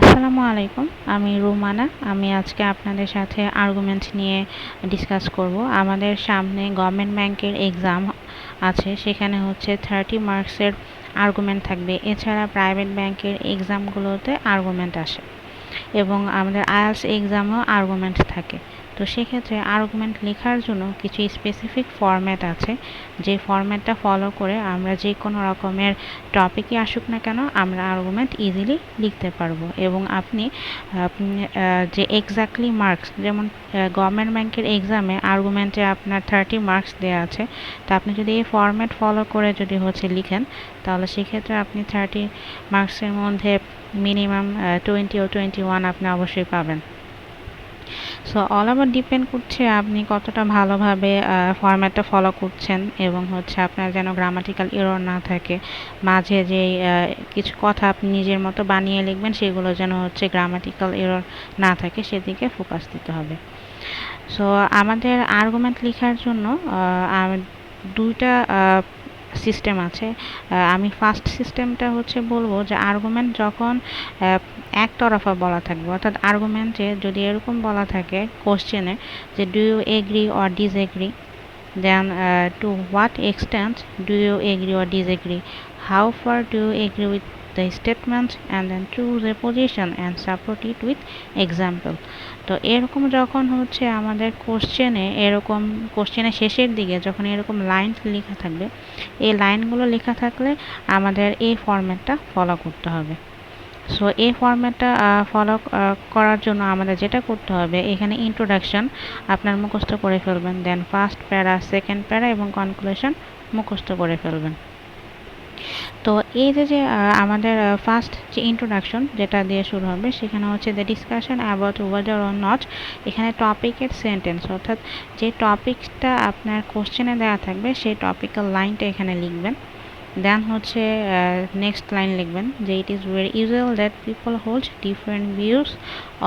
আসসালামু আলাইকুম। আমি রুমানা। আমি আজকে আপনাদের সাথে আর্গুমেন্ট নিয়ে ডিসকাস করব। আমাদের সামনে গভর্নমেন্ট ব্যাংকের এক্সাম আছে, সেখানে হচ্ছে 30 মার্কসের আর্গুমেন্ট থাকবে। এছাড়া প্রাইভেট ব্যাংকের এক্সামগুলোতে আর্গুমেন্ট আসে এবং আমাদের আইএলটিএস এক্সামেও আর্গুমেন্ট থাকে। তো সেক্ষেত্রে আর্গুমেন্ট লেখার জন্য কিছু স্পেসিফিক ফরম্যাট আছে, যে ফরম্যাটটা ফলো করে আমরা যে কোনো রকমের টপিকই আসুক না কেন আমরা আর্গুমেন্ট ইজিলি লিখতে পারবো। এবং আপনি যে এক্স্যাক্টলি মার্কস, যেমন গভর্নমেন্ট ব্যাংকের এক্সামে আর্গুমেন্টে আপনার 30 মার্কস দেওয়া আছে, তো আপনি যদি এই ফরম্যাট ফলো করে যদি লিখেন, তাহলে সেক্ষেত্রে আপনি 30 মার্কসের মধ্যে মিনিমাম 20 ও 21 আপনি অবশ্যই পাবেন। সো অল আবার ডিপেন্ড করছে আপনি কতটা ভালোভাবে ফরম্যাটটা ফলো করছেন এবং আপনার যেন গ্রামাটিক্যাল এরর না থাকে। মাঝে যে কিছু কথা আপনি নিজের মতো বানিয়ে লিখবেন, সেগুলো যেন গ্রামাটিক্যাল এরর না থাকে, সেদিকে ফোকাস দিতে হবে। সো আমাদের আর্গুমেন্ট লেখার জন্য দুইটা সিস্টেম আছে। আমি ফার্স্ট সিস্টেমটা বলবো যে আর্গুমেন্ট যখন একতরফা বলা থাকবে, অর্থাৎ আর্গুমেন্টে যদি এরকম বলা থাকে কোশ্চেনে যে do you agree or disagree, then to what extent do you agree or disagree, how far do you agree with the statement, and then choose a position and support it with example. তো এরকম যখন আমাদের কোশ্চেনের শেষের দিকে যখন এরকম line লেখা থাকবে, এই লাইনগুলো লেখা থাকলে আমাদের এই ফরম্যাটটা ফলো করতে হবে। সো এই ফরম্যাটটা ফলো করার জন্য আমাদের যেটা করতে হবে, এখানে ইন্ট্রোডাকশন আপনার মুখস্থ করে ফেলবেন, দেন ফার্স্ট প্যারা, সেকেন্ড প্যারা এবং কনক্লুশন মুখস্থ করে ফেলবেন। তো এই যে আমাদের ফার্স্ট যে ইন্ট্রোডাকশন যেটা দিয়ে শুরু হবে, সেখানে the discussion about weather or not, এখানে টপিকের সেন্টেন্স, অর্থাৎ যে টপিকটা আপনার কোশ্চেনে দেওয়া থাকবে সেই টপিক্যাল লাইনটা এখানে লিখবেন। দেন নেক্সট লাইন লিখবেন যে it is very usual that people hold different views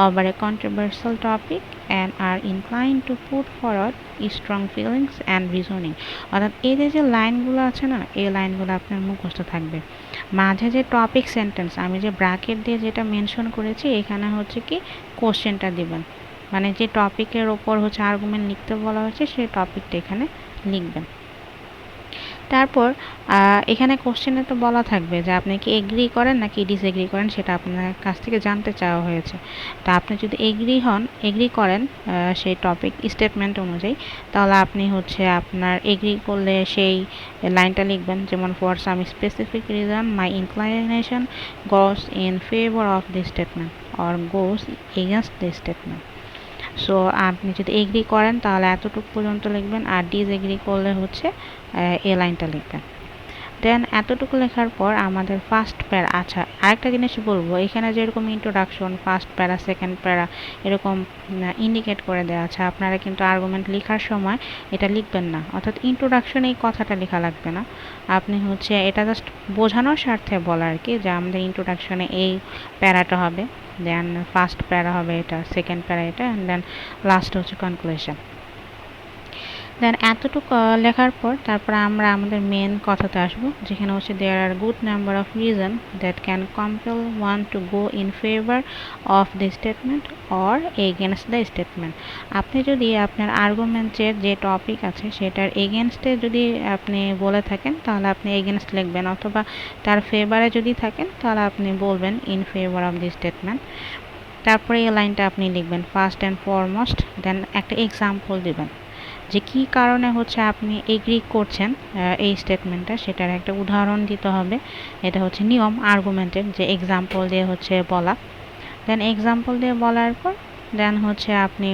over a controversial topic and are incline to put forward strong feelings and reasoning. অর্থাৎ এই যে লাইনগুলো আছে না, এই লাইনগুলো আপনার মুখস্থ থাকবে। মাঝে যে টপিক সেন্টেন্স আমি যে ব্র্যাকেট দিয়ে যেটা মেনশন করেছি, এখানে কি কোশ্চেনটা দিবেন, মানে যে টপিকের ওপর আর্গুমেন্ট লিখতে বলা হয়েছে সেই টপিকটা এখানে লিখবেন। তারপর এখানে কোশ্চেনে তো বলা থাকবে যে আপনি কি এগ্রি করেন নাকি ডিসএগ্রি করেন, সেটা আপনার কাছ থেকে জানতে চাওয়া হয়েছে। তা আপনি যদি এগ্রি করেন সেই টপিক স্টেটমেন্ট অনুযায়ী, তাহলে আপনি আপনার এগ্রি করলে সেই লাইনটা লিখবেন, যেমন for some specific reason my inclination goes in favour of this statement or goes against this statement. So আপনি যদি এগ্রি করেন তাহলে এতটুকু পর্যন্ত লিখবেন, আর ডিসএগ্রি করলে এই লাইনটা লিখবেন। দেন এতটুকু লেখার পর আমাদের ফার্স্ট প্যারা। আচ্ছা, আরেকটা জিনিস বলবো, এখানে যেরকম ইন্ট্রোডাকশন, ফার্স্ট প্যারা, সেকেন্ড প্যারা এরকম ইন্ডিকেট করে দেওয়া আছে, আপনারা কিন্তু আর্গুমেন্ট লেখার সময় এটা লিখবেন না, অর্থাৎ ইন্ট্রোডাকশনে এই কথাটা লেখা লাগবে না। আপনি এটা জাস্ট বোঝানোর স্বার্থে বলা আর কি, যে আমাদের ইন্ট্রোডাকশনে এই প্যারাটা হবে, দেন ফার্স্ট প্যারা হবে এটা, সেকেন্ড প্যারা এটা, অ্যান্ড দেন লাস্ট কনক্লুশন। দেন এতটুকু লেখার পর তারপর আমরা আমাদের মেন কথাতে আসবো, যেখানে there are good number of reason that can compel one to go in favour of the statement or against the statement. আপনি যদি আপনার আর্গুমেন্টের যে টপিক আছে সেটার এগেনস্টে যদি আপনি বলে থাকেন, তাহলে আপনি এগেনস্ট লিখবেন, অথবা তার ফেভারে যদি থাকেন তাহলে আপনি বলবেন in favour of the statement. তারপরে এই লাইনটা আপনি লিখবেন ফার্স্ট অ্যান্ড ফরমোস্ট, দেন একটা এক্সাম্পল দিবেন যে কী কারণে আপনি এগ্রি করছেন এই স্টেটমেন্টটা, সেটার একটা উদাহরণ দিতে হবে। এটা নিয়ম আর্গুমেন্টের, যে এক্সাম্পল দিয়ে বলা। দেন এক্সাম্পল দিয়ে বলার পর দেন আপনি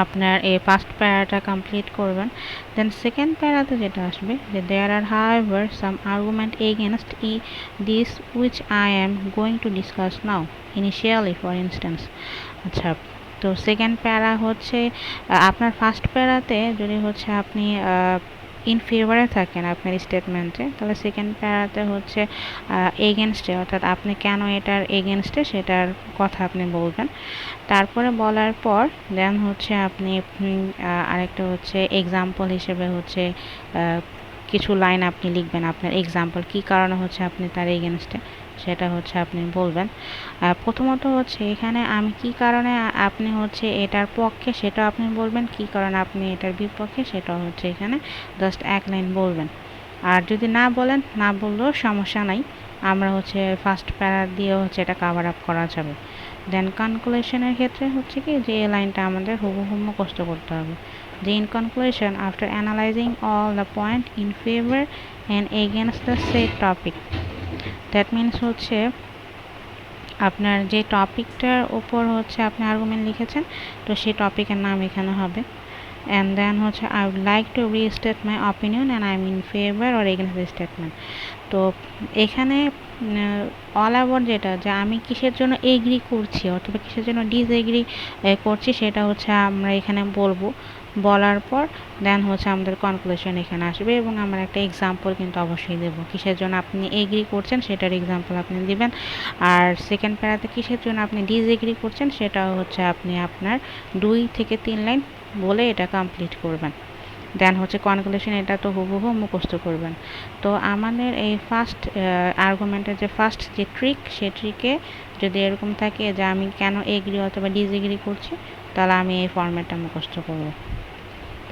আপনার এই ফার্স্ট প্যারাটা কমপ্লিট করবেন। দেন সেকেন্ড প্যারাতে যেটা আসবে যে there are however some argument against this which I am going to discuss now initially for instance. আচ্ছা, তো সেকেন্ড প্যারা আপনার ফার্স্ট প্যারাতে যদি আপনি ইন ফেভারে থাকেন আপনার স্টেটমেন্টে, তাহলে সেকেন্ড প্যারাতে এগেনস্টে, অর্থাৎ আপনি কেন এটার এগেনস্টে সেটার কথা আপনি বলবেন। তারপরে বলার পর দেন আপনি আরেকটা এক্সাম্পল হিসেবে কিছু লাইন আপনি লিখবেন, আপনার এক্সাম্পল কী কারণে আপনি তার এগেনস্টে সেটা হচ্ছে আপনি বলবেন। প্রথমত হচ্ছে এখানে আমি কি কারণে আপনি হচ্ছে এটার পক্ষে সেটা আপনি বলবেন, কি কারণে আপনি এটার বিপক্ষে সেটা হচ্ছে এখানে জাস্ট এক লাইন বলবেন। আর যদি না বলেন, না বললেও সমস্যা নাই, আমরা হচ্ছে ফার্স্ট প্যারা দিয়ে হচ্ছে এটা কাভার আপ করা যাবে। দেন কনক্লুশনের ক্ষেত্রে হচ্ছে কি যে এই লাইনটা আমাদের হুবহু মুখস্থ করতে হবে। যে in conclusion after analysing all the point in favour and against the set topic, that means হচ্ছে আপনার যে টপিকটার উপর হচ্ছে আপনি আর্গুমেন্ট লিখেছেন, তো সেই টপিকের নাম এখানে হবে। অ্যান্ড দেন হচ্ছে I would like to restate my opinion and I am in favour or against this statement. তো এখানে অল অ্যাবাউট যেটা, যে আমি কিসের জন্য এগ্রি করছি অথবা কিসের জন্য ডিসএগ্রি করছি, সেটা হচ্ছে আমরা এখানে বলবো। বলার পর দেন হচ্ছে আমাদের কনক্লুশন এখানে আসবে এবং আমরা একটা এক্সাম্পল কিন্তু অবশ্যই দেবো। কিসের জন্য আপনি এগ্রি করছেন সেটার এক্সাম্পল আপনি দিবেন। আর সেকেন্ড প্যারাতে কিসের জন্য আপনি ডিসএগ্রি করছেন সেটাও হচ্ছে আপনি আপনার 2 থেকে 3 লাইন বলে এটা কমপ্লিট করবেন। দেন হচ্ছে কনক্লুশন এটা তো হুবহু মুখস্থ করবেন। তো আমাদের এই ফার্স্ট আর্গুমেন্টের যে ফার্স্ট যে ট্রিক, সে ট্রিকে যদি এরকম থাকে যে আমি কেন এগ্রি অথবা ডিসএগ্রি করছি, তাহলে আমি এই ফর্ম্যাটটা মুখস্থ করব।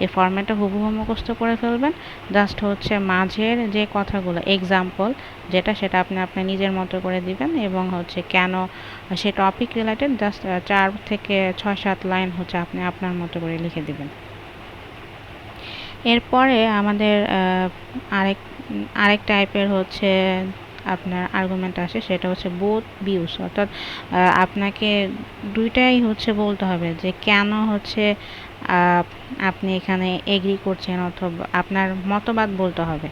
এই ফর্ম্যাটটা হুবহু মুখস্থ করে ফেলবেন। জাস্ট হচ্ছে মাঝের যে কথাগুলো এক্সাম্পল যেটা, সেটা আপনি আপনার নিজের মতো করে দিবেন এবং হচ্ছে কেন সে টপিক রিলেটেড জাস্ট 4 থেকে 6-7 লাইন হচ্ছে আপনি আপনার মতো করে লিখে দিবেন। এরপরে আমাদের আরেক টাইপের হচ্ছে আপনার আর্গুমেন্ট আসে, সেটা হচ্ছে বোথ ভিউস, অর্থাৎ আপনাকে দুইটাই হচ্ছে বলতে হবে যে কেন হচ্ছে আপনি এখানে এগ্রি করছেন, অথবা আপনার মতবাদ বলতে হবে।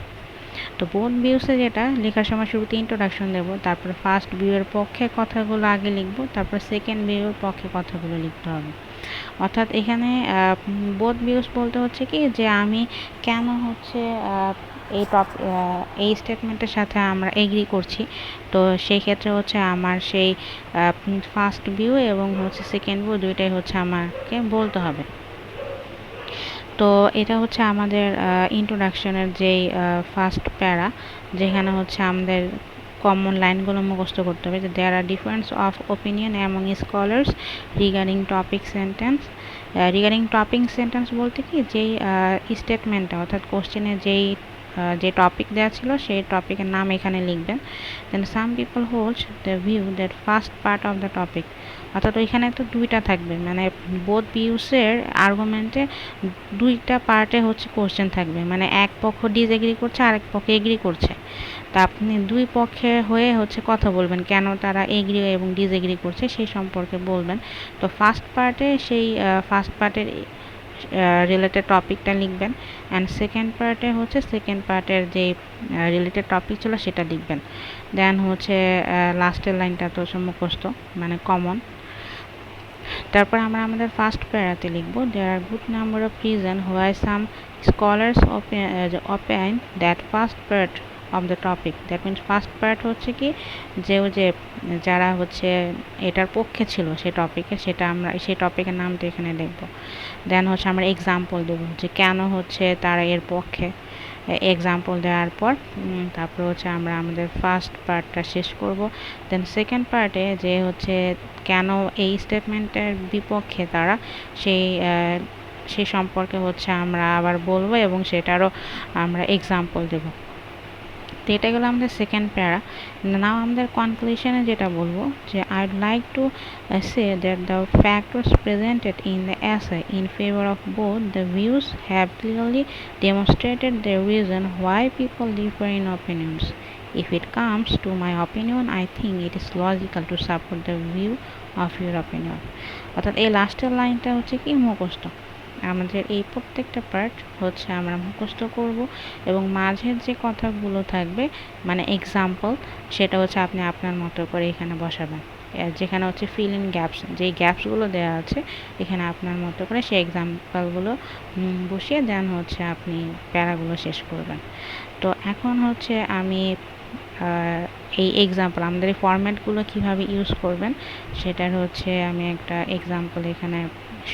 তো বোথ ভিউসে যেটা লেখার সময় শুরুতে ইন্ট্রোডাকশন দেব, তারপরে ফার্স্ট ভিউয়ের পক্ষে কথাগুলো আগে লিখব, তারপর সেকেন্ড ভিউয়ের পক্ষে কথাগুলো লিখতে হবে। অর্থাৎ এখানে বোথ ভিউস বলতে হচ্ছে কি যে আমি কেন হচ্ছে এই স্টেটমেন্টের সাথে আমরা এগ্রি করছি। তো সেই ক্ষেত্রে হচ্ছে আমার সেই ফার্স্ট ভিউ এবং হচ্ছে সেকেন্ড ভিউ দুইটাই হচ্ছে আমাকে বলতে হবে। তো এটা হচ্ছে আমাদের ইন্ট্রোডাকশনের যেই ফার্স্ট প্যারা, যেখানে হচ্ছে আমাদের কমন লাইনগুলো মুখস্থ করতে হবে যে there are difference of opinion among scholars regarding topic sentence. Regarding topic sentence বলতে কি যেই স্টেটমেন্টটা, অর্থাৎ কোশ্চেনে যে টপিক দেওয়া ছিল সেই টপিকের নাম এখানে লিখবেন। Then some people hold the view that first part of the topic, অর্থাৎ ওইখানে তো দুইটা থাকবে, মানে বোথ ভিউসের আর্গুমেন্টে দুইটা পার্টে হচ্ছে কোশ্চেন থাকবে, মানে এক পক্ষ ডিসএগ্রি করছে আর এক পক্ষ এগ্রি করছে। তা আপনি দুই পক্ষে হয়ে হচ্ছে কথা বলবেন, কেন তারা এগ্রি এবং ডিসএগ্রি করছে সেই সম্পর্কে বলবেন। তো ফার্স্ট পার্টের রিলেটেড টপিকটা লিখবেন, অ্যান্ড সেকেন্ড পার্টের যে রিলেটেড টপিক ছিল সেটা লিখবেন। দেন হচ্ছে লাস্টের লাইনটা তো মুখস্থ, মানে কমন। তারপর আমরা আমাদের ফার্স্ট প্যারাতে লিখব there are good number of reason why some scholars opine that first part of the topic. That means first part হচ্ছে কি যে যারা হচ্ছে এটার পক্ষে ছিল সেই টপিকে, সেটা আমরা সেই টপিকের নামটা এখানে লিখব। দেন হচ্ছে আমরা এক্সাম্পল দেবো যে কেন হচ্ছে তারা এর পক্ষে। এক্সাম্পল দেওয়ার পর তারপর হচ্ছে আমরা আমাদের ফার্স্ট পার্টটা শেষ করব। দেন সেকেন্ড পার্টে যে হচ্ছে কেন এই স্টেটমেন্টের বিপক্ষে তারা সেই সম্পর্কে হচ্ছে আমরা আবার বলবো এবং সেটারও আমরা এক্সাম্পল দেব। তো এটা গেলো আমাদের সেকেন্ড প্যারা। নাও আমাদের কনক্লুশনে যেটা বলবো যে I would like to say that the factors presented in the essay in favor of both the views have clearly demonstrated the reason why people differ in opinions. If it comes to my opinion, I think it is logical to support the view of your opinion. অর্থাৎ এই লাস্টের লাইনটা হচ্ছে কি মুখস্থ। আমাদের এই প্রত্যেকটা পার্ট হচ্ছে আমরা মুখস্থ করব এবং মাঝের যে কথাগুলো থাকবে মানে এক্সাম্পল, সেটা হচ্ছে আপনি আপনার মতো করে এখানে বসাবেন। যেখানে হচ্ছে ফিল ইন গ্যাপস, যেই গ্যাপসগুলো দেওয়া আছে এখানে আপনার মতো করে সেই এক্সাম্পলগুলো বসিয়ে দেন হচ্ছে আপনি প্যারাগুলো শেষ করবেন। তো এখন হচ্ছে আমি এই এক্সাম্পল আমাদের এই ফরম্যাটগুলো কীভাবে ইউজ করবেন সেটার হচ্ছে আমি একটা এক্সাম্পল এখানে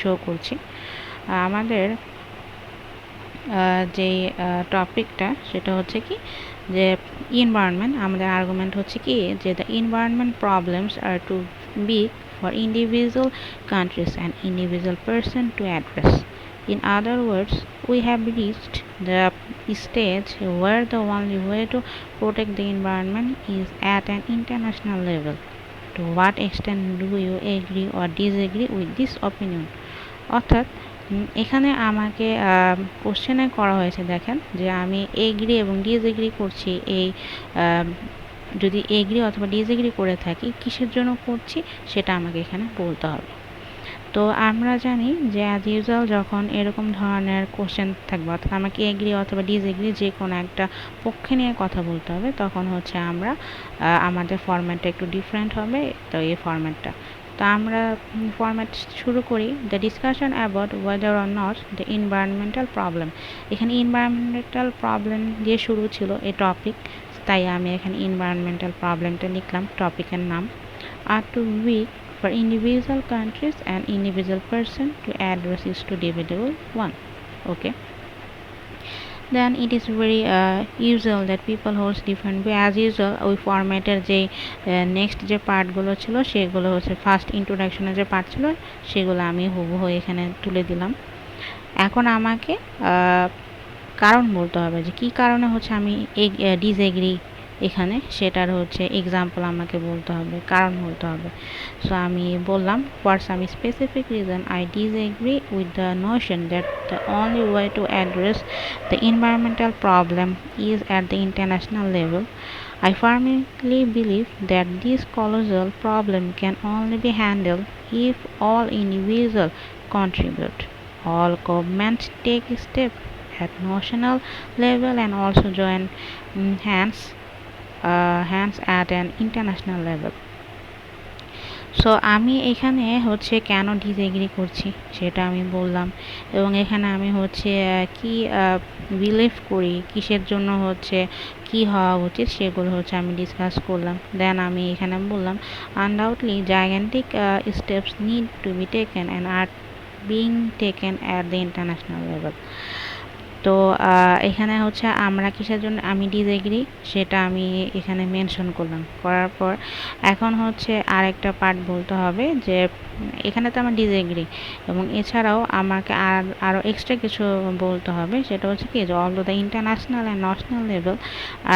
শো করছি। আমাদের যে টপিকটা সেটা হচ্ছে কি যে এনভায়রনমেন্ট। আমাদের আর্গুমেন্ট হচ্ছে কি যে the environment problems are too big for individual countries and individual person to address. In other words, we have reached the stage where the only way to protect the environment is at an international level. To what extent do you agree or disagree with this opinion? অর্থাৎ এখানে আমাকে কোশ্চেনে করা হয়েছে, দেখেন যে আমি agri এবং ডিসএগ্রি করছি। এই যদি এগ্রি অথবা ডিসএগ্রি করে থাকি কিসের জন্য করছি সেটা আমাকে এখানে বলতে হবে। তো আমরা জানি যে অ্যাজ ইউজুয়াল যখন এরকম ধরনের কোশ্চেন থাকবে, অর্থাৎ আমাকে এগ্রি অথবা ডিসএগ্রি যে কোনো একটা পক্ষে নিয়ে কথা বলতে হবে, তখন হচ্ছে আমরা আমাদের ফরম্যাটটা একটু ডিফারেন্ট হবে। তো এই ফরম্যাটটা, তো আমরা ফরম্যাট শুরু করি the discussion about weather or not the environmental problem. এখানে এনভায়রনমেন্টাল প্রবলেম দিয়ে শুরু ছিল এই টপিক, তাই আমি এখানে এনভায়রনমেন্টাল প্রবলেমটা লিখলাম টপিকের নাম। Are too weak for individual countries and individual person to address is to debatable one. Okay, then it is very usual that people holds different way. As usual ওই ফরম্যাটের যে নেক্সট যে পার্টগুলো ছিল সেগুলো হচ্ছে ফার্স্ট ইন্ট্রোডাকশনের যে পার্ট ছিল সেগুলো আমি হুবহু এখানে তুলে দিলাম। এখন আমাকে কারণ বলতে হবে যে কী কারণে হচ্ছে আমি ডিসএগ্রি এখানে, সেটার হচ্ছে এক্সাম্পল আমাকে বলতে হবে, কারণ বলতে হবে। সো আমি বললাম for some specific reason I disagree with the Notion that the only way to address the environmental problem is at the international level. I firmly believe that this colossal problem can only be handled if all individuals contribute, all governments take steps at national level and also join hands at an international level. So আমি এখানে হচ্ছে কেন disagree করছি সেটা আমি বললাম, এবং এখানে আমি হচ্ছে কি বিলিভ করি, কিসের জন্য হচ্ছে কি হওয়া উচিত সেগুলো হচ্ছে আমি ডিসকাস করলাম। দেন আমি এখানে বললাম undoubtedly gigantic steps need to be taken and are being taken at the international level. তো এখানে হচ্ছে আমরা কিসের জন্য আমি ডিসএগ্রি সেটা আমি এখানে মেনশন করলাম। করার পর এখন হচ্ছে আরেকটা পার্ট বলতে হবে যে এখানে তো আমার ডিসএগ্রি, এবং এছাড়াও আমাকে আরও এক্সট্রা কিছু বলতে হবে। সেটা হচ্ছে কি যে although the international and national level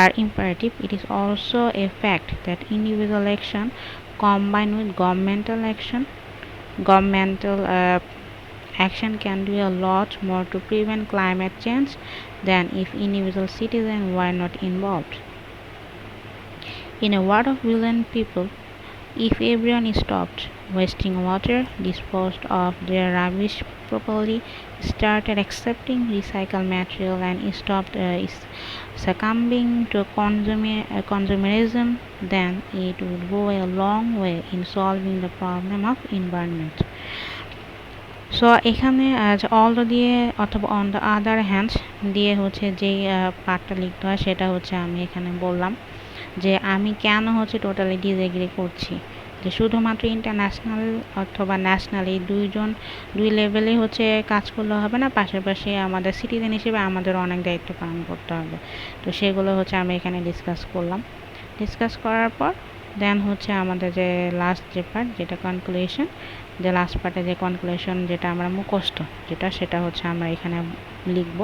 are imperative, it is also a fact that individual action combine with governmental action can do a lot more to prevent climate change than if individual citizens were not involved. In a world of billion people, if everyone stopped wasting water, disposed of their rubbish properly, started accepting recycled material, and stopped succumbing to consumerism, then it would go a long way in solving the problem of environment. So এখানে all দিয়ে অথবা on the other hands দিয়ে হচ্ছে যেই পার্টটা লিখতে হয় সেটা হচ্ছে আমি এখানে বললাম যে আমি কেন হচ্ছে টোটালি ডিসএগ্রি করছি, যে শুধুমাত্র ইন্টারন্যাশনাল অথবা ন্যাশনাল এই দুই লেভেলে হচ্ছে কাজ করলে হবে না, পাশাপাশি আমাদের সিটিজেন হিসেবে আমাদের অনেক দায়িত্ব পালন করতে হবে। তো সেগুলো হচ্ছে আমি এখানে ডিসকাস করার পর দেন হচ্ছে আমাদের যে লাস্ট যে পার্ট যেটা কনক্লুশন, যে লাস্ট পার্টে যে কনক্লুশন যেটা আমরা মুখস্থ সেটা হচ্ছে আমরা এখানে লিখব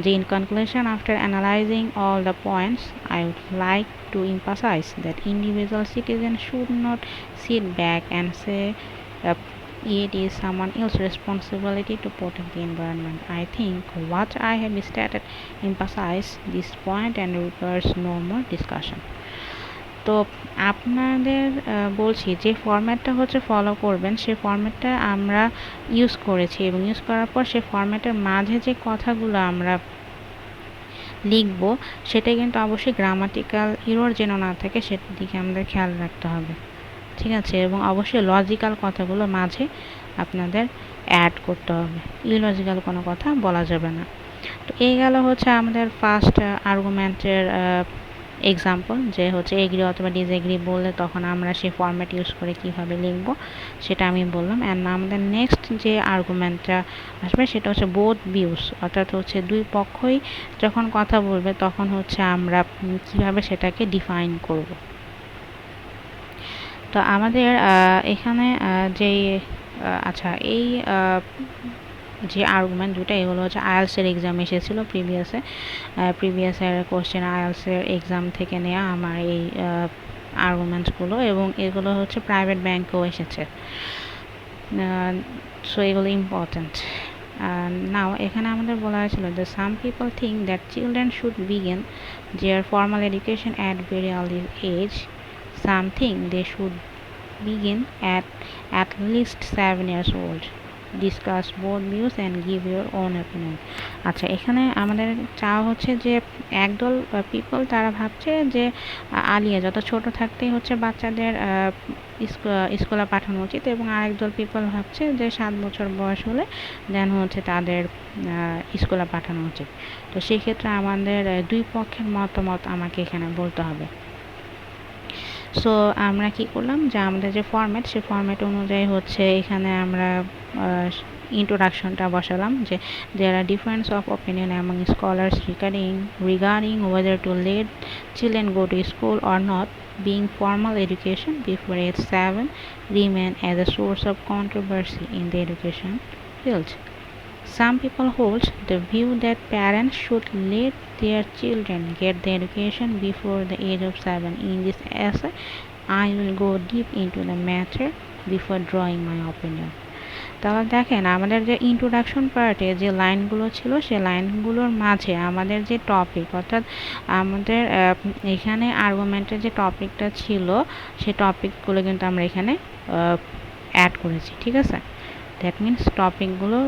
যে in conclusion after analysing all the points I would like to emphasize that individual citizens should not sit back and say it is someone else's responsibility to protect the environment. I think what I have stated emphasize this point and requires no more discussion. তো আপনাদের বলছি যে ফরম্যাটটা হচ্ছে follow করবেন সেই ফরম্যাটটা আমরা use করেছি, এবং ইউজ করার পর সেই ফরম্যাটের মাঝে যে কথাগুলো আমরা লিখব সেটা কিন্তু অবশ্যই গ্রামাটিক্যাল এরর যেন না থাকে সেটার দিকে আমাদের খেয়াল রাখতে হবে, ঠিক আছে। এবং অবশ্যই লজিক্যাল কথাগুলো মাঝে আপনাদের অ্যাড করতে হবে, ইলজিক্যাল কোনো কথা বলা যাবে না। তো এই গেল হচ্ছে আমাদের ফার্স্ট আর্গুমেন্টের এক্সাম্পল যে হচ্ছে এগ্রি অথবা ডিসএগ্রি বললে তখন আমরা সেই ফরম্যাট ইউজ করে কীভাবে লিখব সেটা আমি বললাম। অ্যান্ড আমাদের নেক্সট যে আর্গুমেন্টটা আসবে সেটা হচ্ছে বোথ ভিউস, অর্থাৎ হচ্ছে দুই পক্ষই যখন কথা বলবে তখন হচ্ছে আমরা কীভাবে সেটাকে ডিফাইন করব। তো আমাদের এখানে যেই আচ্ছা এই যে আর্গুমেন্ট দুটো এগুলো হচ্ছে আইএলসের এক্সাম এসেছিলো প্রিভিয়াসের কোশ্চেন আইএলসের এক্সাম থেকে নেওয়া আমার এই আর্গুমেন্টসগুলো, এবং এগুলো হচ্ছে প্রাইভেট ব্যাংকেও এসেছে। সো এগুলো ইম্পর্ট্যান্ট। নাও এখানে আমাদের বলা হয়েছিল যে some people think that children should begin their formal education at very early age, some think they should begin at least 7 years old. Discuss both views and give your own opinion. আচ্ছা, এখানে আমাদের চাওয়া হচ্ছে যে একদল people তারা ভাবছে যে আলিয়া যত ছোট থাকতেই হচ্ছে বাচ্চাদের স্কুলে পাঠানো উচিত, এবং আরেকদল পিপল ভাবছে যে 7 বছর বয়স হলে দেন হচ্ছে তাদের স্কুলে পাঠানো উচিত। তো সেই ক্ষেত্রে আমাদের দুই পক্ষের মতামত আমাকে এখানে বলতে হবে। সো আমরা কি করলাম যে আমাদের যে ফরম্যাট সেই ফরম্যাট অনুযায়ী হচ্ছে এখানে আমরা ইন্ট্রোডাকশনটা বসালাম যে there are difference of opinion among scholars regarding whether to let children go to school or not, being formal education before age 7 remain as a source of controversy in the education field. Some people hold the view that parents should let their children get the education before the age of 7. In this essay, I will go deep into the matter before drawing my opinion. তাহলে দেখেন আমাদের যে introduction পার্টে যে লাইনগুলো ছিল সেই লাইনগুলোর মাঝে আমাদের যে টপিক, অর্থাৎ আমাদের এখানে আর্গুমেন্টের যে টপিকটা ছিল সেই টপিকগুলো কিন্তু আমরা এখানে অ্যাড করেছি, ঠিক আছে। দ্যাট মিনস টপিকগুলো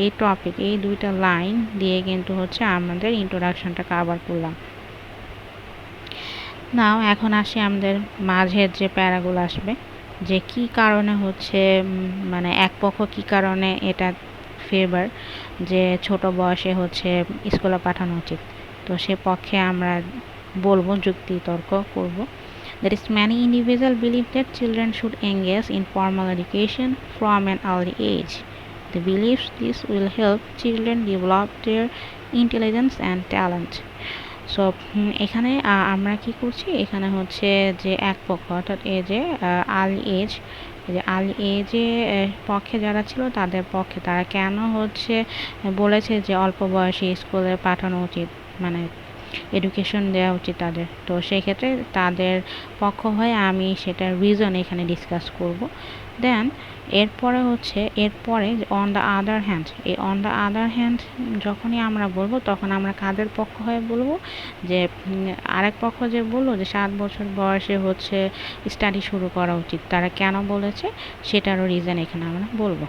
এই দুইটা লাইন দিয়ে কিন্তু হচ্ছে আমাদের ইন্ট্রোডাকশনটা কভার করলাম। নাও এখন আসি আমাদের মাঝের যে প্যারাগুলো আসবে, যে কি কারণে হচ্ছে মানে এক পক্ষ কি কারণে এটা ফেভার যে ছোট বয়সে হচ্ছে স্কুলে পাঠানো উচিত। তো সে পক্ষে আমরা বলবো, যুক্তি তর্ক করব। There is many individual believe that children should engage in formal education from an early age. They believe this will help children develop their intelligence and talent. So এখানে আমরা কি করছি, এখানে হচ্ছে যে এক পক্ষ অর্থাৎ এই যে আর্লি এজে পক্ষে যারা ছিল তাদের পক্ষে তারা কেন হচ্ছে বলেছে যে অল্প বয়সে স্কুলে পাঠানো উচিত, মানে এডুকেশন দেওয়া উচিত তাদের। তো সেই ক্ষেত্রে তাদের পক্ষ হয়ে আমি সেটার রিজন এখানে ডিসকাস করব। দেন এরপরে অন দ্য আদার হ্যান্ড যখনই আমরা বলবো তখন আমরা কাদের পক্ষ হয়ে বলবো, যে আরেক পক্ষ যে বললো যে 7 বছর বয়সে হচ্ছে স্টাডি শুরু করা উচিত, তারা কেন বলেছে সেটারও রিজন এখানে আমরা বলবো।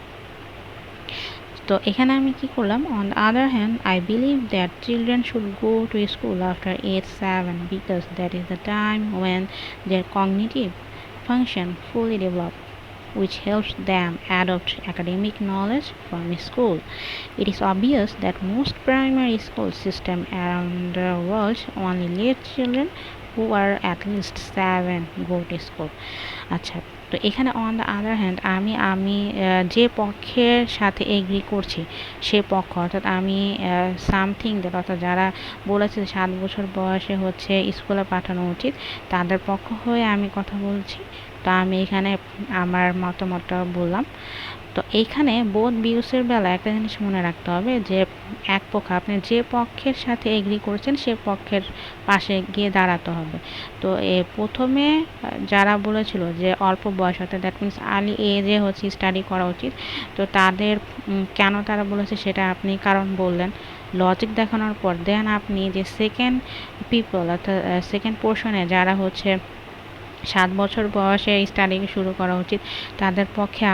তো এখানে আমি কি করলাম, on the other hand I believe that children should go to school after age 7 because that is the time when their cognitive function fully develop, which helps them adopt academic knowledge from school. It is obvious that most primary school systems around the world only let children who are at least 7 go to school. আচ্ছা, তো এখানে on the other hand আমি যে পক্ষের সাথে agri করছি সে পক্ষ, অর্থাৎ আমি সামথিং দ্যাট, অর্থাৎ যারা বলেছে 7 বছর বয়সে হচ্ছে স্কুলে পাঠানো উচিত তাদের পক্ষ হয়ে আমি কথা বলছি। তো আমি এখানে আমার মতামতটা বললাম। তো এইখানে বোথ ভিউসের বেলা একটা জিনিস মনে রাখতে হবে যে এক পক্ষ, আপনি যে পক্ষের সাথে এগ্রি করছেন সে পক্ষের পাশে গিয়ে দাঁড়াতে হবে। তো প্রথমে যারা বলেছিল যে অল্প বয়স, অর্থাৎ দ্যাট মিনস আর্লি এজে হচ্ছে স্টাডি করা উচিত, তো তাদের কেন তারা বলেছে সেটা আপনি কারণ বললেন, লজিক দেখানোর পর দেন আপনি যে সেকেন্ড পিপল অর্থাৎ সেকেন্ড পোর্শনে যারা হচ্ছে 7 বছর বয়সে স্টাডি শুরু করা উচিত তাদের পক্ষে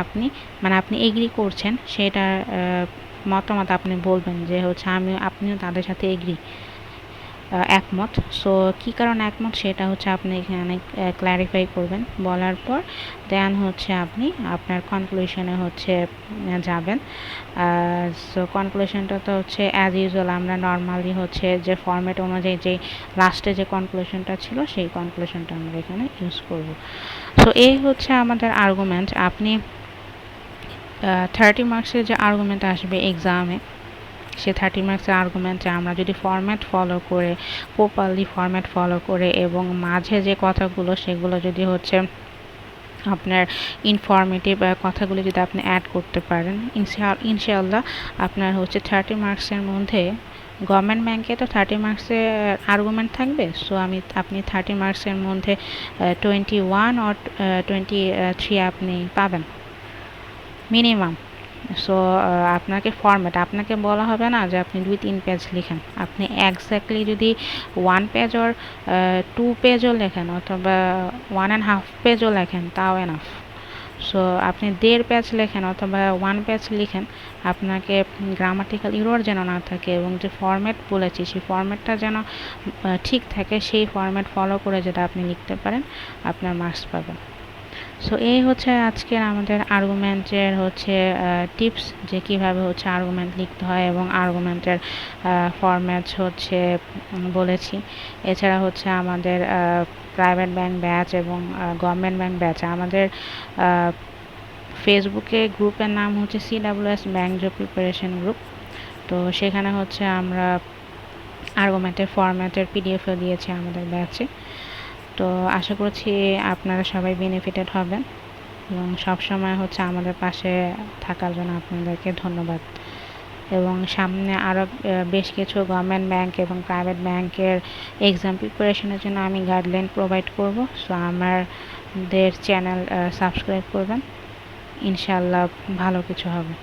আপনি এগ্রি করছেন সেটার মতামত আপনি বলবেন যে হচ্ছে আপনিও তাদের সাথে এগ্রি। একমত। সো কী কারণে একমত সেটা হচ্ছে আপনি এখানে ক্ল্যারিফাই করবেন, বলার পর দেন হচ্ছে আপনি আপনার কনক্লুশনে হচ্ছে যাবেন। সো কনক্লুশনটা তো হচ্ছে অ্যাজ ইউজুয়াল আমরা নর্মালি হচ্ছে যে ফরম্যাট অনুযায়ী যে লাস্টে যে কনক্লুশনটা ছিল সেই কনক্লুশনটা আমরা এখানে ইউজ করব। সো এই হচ্ছে আমাদের আর্গুমেন্ট। আপনি 30 মার্কসের যে আর্গুমেন্ট আসবে এক্সামে, সে 30 মার্কসের আর্গুমেন্টে আমরা যদি ফরম্যাট ফলো করে, প্রপারলি ফরম্যাট ফলো করে এবং মাঝে যে কথাগুলো সেগুলো যদি হচ্ছে আপনার ইনফরমেটিভ কথাগুলো যদি আপনি অ্যাড করতে পারেন, ইনশাআল্লাহ আপনার হচ্ছে 30 মার্কসের মধ্যে, গভর্নমেন্ট ব্যাংকে তো 30 মার্কসের আর্গুমেন্ট থাকবে। সো আপনি 30 মার্কসের মধ্যে 21 অর 23 আপনি পাবেন মিনিমাম। সো আপনাকে ফরম্যাট, আপনাকে বলা হবে না যে আপনি 2-3 পেজ লিখেন, আপনি এক্স্যাক্টলি যদি 1 পেজ অর 2 পেজও লেখেন অথবা 1.5 পেজও লেখেন তাও এনাফ। সো আপনি 1.5 পেজ লেখেন অথবা 1 পেজ লিখেন, আপনাকে গ্রামাটিক্যাল ইরর যেন না থাকে এবং যে ফরম্যাট বলেছি সেই ফরম্যাটটা যেন ঠিক থাকে, সেই ফরম্যাট ফলো করে যেটা আপনি লিখতে পারেন আপনার মার্কস পাবেন। সো এই হচ্ছে আজকের আমাদের আর্গুমেন্টের হচ্ছে টিপস, যে কিভাবে হচ্ছে আর্গুমেন্ট লিখতে হয় এবং আর্গুমেন্টের ফরম্যাটস হচ্ছে বলেছি। এছাড়া হচ্ছে আমাদের প্রাইভেট ব্যাংক ব্যাচ এবং গভর্নমেন্ট ব্যাংক ব্যাচ, আমাদের ফেসবুকে গ্রুপের নাম হচ্ছে CWS bank job preparation group. তো সেখানে হচ্ছে আমরা আর্গুমেন্টের ফরম্যাটের পিডিএফও দিয়েছি আমাদের ব্যাচে। তো আশা করছি আপনারা সবাই বেনিফিটেড হবেন এবং সবসময় হচ্ছে আমাদের পাশে থাকার জন্য আপনাদেরকে ধন্যবাদ। এবং সামনে আরও বেশ কিছু গভর্নমেন্ট ব্যাংক এবং প্রাইভেট ব্যাংকের এক্সাম প্রিপারেশনের জন্য আমি গাইডলাইন প্রোভাইড করব। সো আমাদের চ্যানেল সাবস্ক্রাইব করবেন, ইনশাআল্লাহ ভালো কিছু হবে।